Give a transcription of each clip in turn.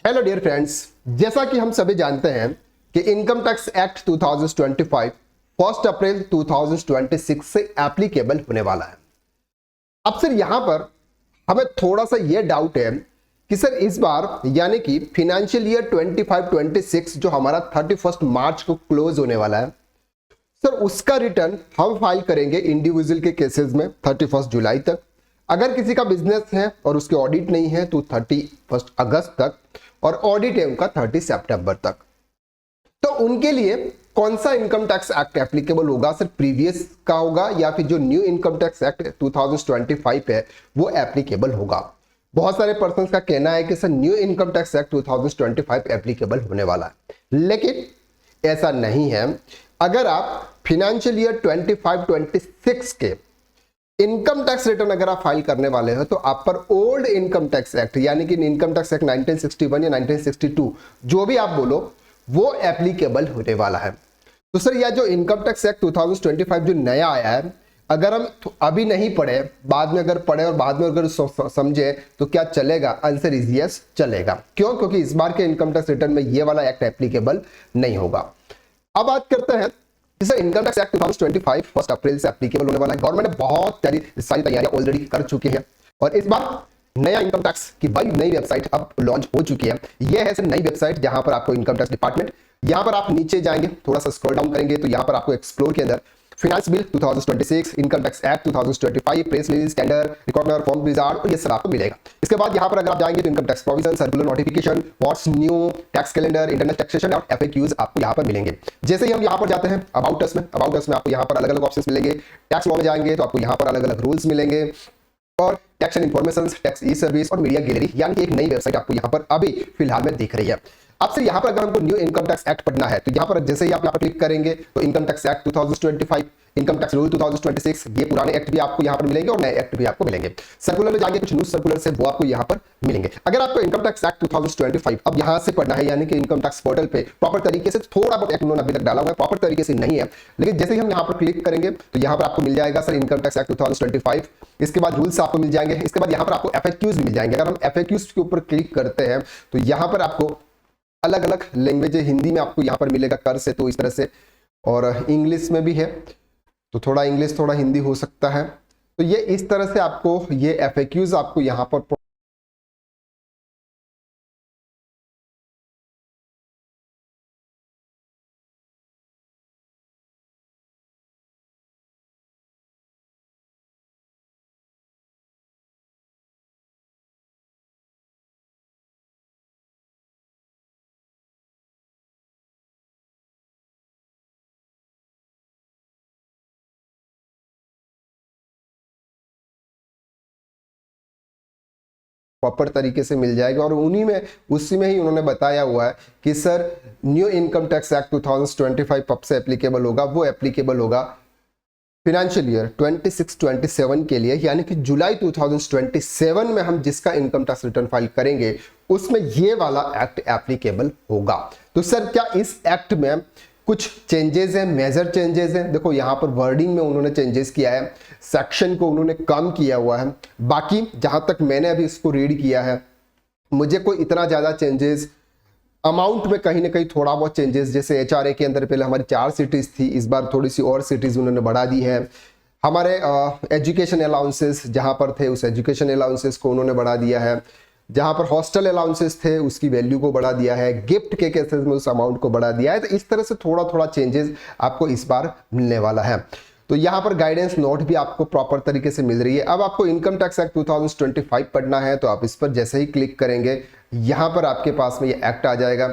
Hello dear friends, जैसा कि हम सभी जानते हैं कि इनकम टैक्स एक्ट 2025 1 अप्रैल 2026 से एप्लीकेबल होने वाला है। अब सर यहां पर हमें थोड़ा सा यह डाउट है कि सर इस बार यानी कि फिनेंशियल ईयर 25-26 जो हमारा 31 मार्च को क्लोज होने वाला है, सर उसका रिटर्न हम फाइल करेंगे इंडिविजुअल के केसेस में 31 जुलाई तक। अगर किसी का बिजनेस है और उसके ऑडिट नहीं है तो 31 अगस्त तक, और ऑडिट है उनका 30 सितंबर तक। तो उनके लिए कौन सा इनकम टैक्स एक्ट एप्लीकेबल होगा? सर प्रीवियस का होगा या फिर जो न्यू इनकम टैक्स एक्ट 2025 है वो एप्लीकेबल होगा? बहुत सारे पर्संस का कहना है कि sir new income tax act 2025 applicable होने वाला है, लेकिन ऐसा नहीं है। अगर आप फिनेंशियल ईयर 25-26 के इनकम टैक्स रिटर्न अगर आप फाइल करने वाले हो तो आप पर ओल्ड इनकम टैक्स एक्ट यानी कि इनकम टैक्स एक्ट 1961 या 1962 जो भी आप बोलो वो एप्लीकेबल होने वाला है। तो सर यह जो इनकम टैक्स एक्ट 2025 जो नया आया है, अगर हम अभी नहीं पढ़े, बाद में अगर पढ़े और बाद में अगर समझे तो क्या चलेगा? आंसर इज यस, चलेगा। क्यों? क्योंकि इस बार के इनकम टैक्स रिटर्न में ये वाला एक्ट एप्लीकेबल नहीं होगा। अब बात करते हैं इनकम टैक्स एक्ट 2025 1 अप्रैल से एप्लीकेबल होने वाला है। गवर्नमेंट ने बहुत सारी तैयारियां ऑलरेडी कर चुकी है और इस बार नया इनकम टैक्स की बड़ी नई वेबसाइट अब लॉन्च हो चुकी है। यह है सर नई वेबसाइट जहां पर आपको इनकम टैक्स डिपार्टमेंट, यहां पर आप नीचे जाएंगे, थोड़ा सा स्क्रॉल डाउन करेंगे तो यहां पर आपको एक्सप्लोर के अंदर finance bill 2026, income tax act 2025, press release, tender, recorder, form wizard और ये सब आपको मिलेगा। इसके बाद यहां पर अगर आप जाएंगे तो income tax provision, circular notification, what's new, tax calendar, internal taxation और एफएक्यूज आपको यहां पर मिलेंगे। जैसे ही हम यहां पर जाते हैं अबाउट अस में आपको यहां पर अलग अलग ऑप्शंस मिलेंगे। टैक्स लॉ में जाएंगे तो आपको यहां पर अलग अलग रूल्स मिलेंगे और tax and information, tax e service और मीडिया गैलरी, यानी कि एक नई वेबसाइट आपको यहां पर अभी फिलहाल में दिख रही है। अब से यहां पर अगर हमको न्यू इनकम टैक्स एक्ट पढ़ना है तो यहां पर जैसे ही आप यहां पर क्लिक करेंगे तो income tax act 2025, income tax rule 2026, ये पुराने एक्ट भी आपको यहां पर मिलेंगे और नए एक्ट भी आपको मिलेंगे। सर्कुलर में जाएंगे कुछ न्यू सर्कुलर से वो आपको यहां पर मिलेंगे। अगर आपको इनकम टैक्स एक्ट 2025 अब यहां से पढ़ना है, यानी कि इनकम टैक्स पोर्टल पे प्रॉपर तरीके से, थोड़ा बहुत एक्ट उन्होंने अभी तक डाला हुआ है, प्रॉपर तरीके से नहीं है, लेकिन जैसे ही हम यहां पर क्लिक करेंगे तो यहां पर आपको मिल जाएगा सर इनकम टैक्स एक्ट 2025। इसके बाद रूल्स आपको मिल जाएंगे। इसके बाद यहां पर आपको एफएक्यूज भी मिल जाएंगे। अगर हम एफएक्यूज के ऊपर क्लिक करते हैं तो यहां पर आपको अलग अलग लैंग्वेज, हिंदी में आपको यहां पर मिलेगा कर से, तो इस तरह से, और इंग्लिश में भी है तो थोड़ा इंग्लिश थोड़ा हिंदी हो सकता है। तो ये इस तरह से आपको ये एफएक्यूज आपको यहां पर प्रॉपर तरीके से मिल जाएगा। और उन्हीं में उसी में ही उन्होंने बताया हुआ है कि sir new income tax act 2025 कब से एप्लीकेबल होगा? वो एप्लीकेबल होगा फिनेंशियल ईयर 26-27 के लिए, यानी कि जुलाई 2027 में हम जिसका इनकम टैक्स रिटर्न फाइल करेंगे उसमें ये वाला एक्ट एप्लीकेबल होगा। तो सर क्या इस एक्ट में कुछ चेंजेस हैं, मेजर चेंजेस हैं? देखो यहां पर वर्डिंग में उन्होंने चेंजेस किया है, सेक्शन को उन्होंने कम किया हुआ है। बाकी जहां तक मैंने अभी इसको रीड किया है मुझे कोई इतना ज्यादा चेंजेस, अमाउंट में कहीं ना कहीं थोड़ा बहुत चेंजेस, जैसे एचआरए के अंदर पहले हमारी 4 सिटीज थी, इस बार थोड़ी सी और सिटीज उन्होंने बढ़ा दी है। हमारे एजुकेशन अलाउंसेस जहां पर थे उस एजुकेशन अलाउंसेस को उन्होंने बढ़ा दिया है। जहां पर हॉस्टल अलाउंसेस थे उसकी वैल्यू को बढ़ा दिया है। गिफ्ट के केसेस में उस अमाउंट को बढ़ा दिया है। तो इस तरह से थोड़ा थोड़ा चेंजेस आपको इस बार मिलने वाला है। तो यहां पर गाइडेंस नोट भी आपको प्रॉपर तरीके से मिल रही है। अब आपको इनकम टैक्स एक्ट 2025 पढ़ना है तो आप इस पर जैसे ही क्लिक करेंगे यहां पर आपके पास में ये एक्ट आ जाएगा।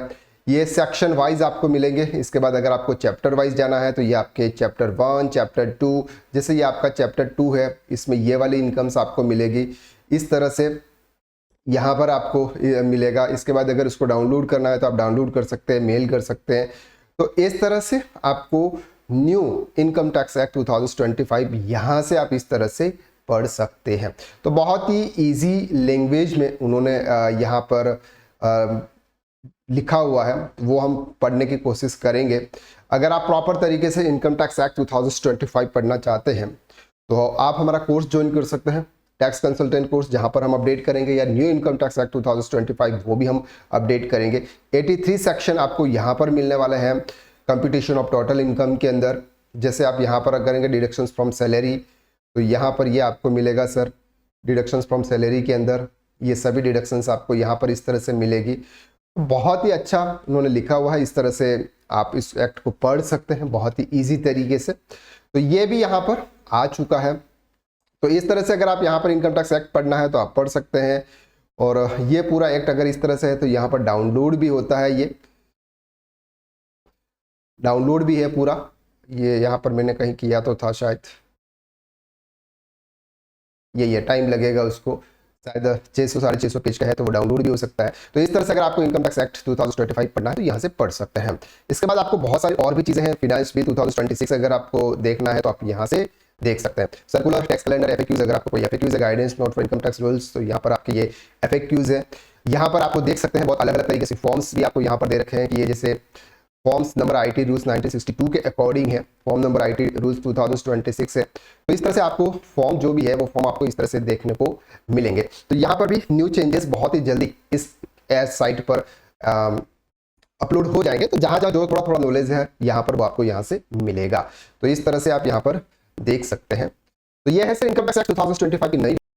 ये सेक्शन वाइज आपको मिलेंगे। इसके बाद अगर आपको चैप्टर वाइज जाना है तो ये आपके चैप्टर 1, चैप्टर 2, जैसे ये आपका चैप्टर 2 है इसमें ये वाली इनकम्स आपको मिलेगी। इस तरह से यहाँ पर आपको मिलेगा। इसके बाद अगर इसको डाउनलोड करना है तो आप डाउनलोड कर सकते हैं, मेल कर सकते हैं। तो इस तरह से आपको न्यू इनकम टैक्स एक्ट 2025 यहाँ से आप इस तरह से पढ़ सकते हैं। तो बहुत ही इजी लैंग्वेज में उन्होंने यहाँ पर लिखा हुआ है, वो हम पढ़ने की कोशिश करेंगे। अगर आप प्रॉपर तरीके से इनकम टैक्स एक्ट 2025 पढ़ना चाहते हैं तो आप हमारा कोर्स ज्वाइन कर सकते हैं। टैक्स कंसल्टेंट कोर्स जहां पर हम अपडेट करेंगे, या न्यू इनकम टैक्स एक्ट 2025 वो भी हम अपडेट करेंगे। 83 सेक्शन आपको यहां पर मिलने वाला है कंप्यूटेशन ऑफ टोटल इनकम के अंदर। जैसे आप यहां पर करेंगे डिडक्शंस फ्रॉम सैलरी, तो यहां पर ये आपको मिलेगा सर डिडक्शंस फ्रॉम सैलरी के अंदर ये सभी डिडक्शंस आपको यहां पर इस तरह से मिलेगी। बहुत ही अच्छा उन्होंने लिखा हुआ है, इस तरह से आप इस एक्ट को पढ़ सकते हैं बहुत ही ईजी तरीके से। तो ये भी यहाँ पर आ चुका है। तो इस तरह से अगर आप यहाँ पर इनकम टैक्स एक्ट पढ़ना है तो आप पढ़ सकते हैं। और ये पूरा एक्ट अगर इस तरह से है तो यहाँ पर डाउनलोड भी होता है, ये डाउनलोड भी है पूरा। ये यहाँ पर मैंने कहीं किया तो था शायद, ये टाइम लगेगा उसको, शायद 600-650 पेज का है तो वो डाउनलोड भी हो सकता है। तो इस तरह से अगर आपको इनकम टैक्स एक्ट 2025 पढ़ना है तो यहाँ से पढ़ सकते हैं। इसके बाद आपको बहुत सारी और भी चीजें हैं, फिनांस भी 2026 अगर आपको देखना है तो आप यहाँ से देख सकते हैं। सर्कुलर टैक्स कैलेंडर एफएक्यूज, अगर आपको कोई एफएक्यूज है, guidance note for income tax rules, तो यहाँ पर आपके ये एफएक्यूज है। यहाँ पर आपको देख सकते हैं बहुत अलग अलग तरीके से फॉर्म्स भी आपको यहाँ पर दे रखे हैं कि ये जैसे फॉर्म्स नंबर आईटी रूल्स 1962 के अकॉर्डिंग है, फॉर्म नंबर आईटी रूल्स 2026 है। तो इस तरह से आपको फॉर्म जो भी है वो फॉर्म आपको इस तरह से देखने को मिलेंगे। तो यहाँ पर भी न्यू चेंजेस बहुत ही जल्दी इस साइट पर अपलोड हो जाएंगे। तो जहां जहां जो थोड़ा थोड़ा नॉलेज है यहाँ पर वो आपको यहाँ से मिलेगा। तो इस तरह से आप यहाँ पर देख सकते हैं। तो यह है सर इनकम टैक्स एक्ट 2025 की नई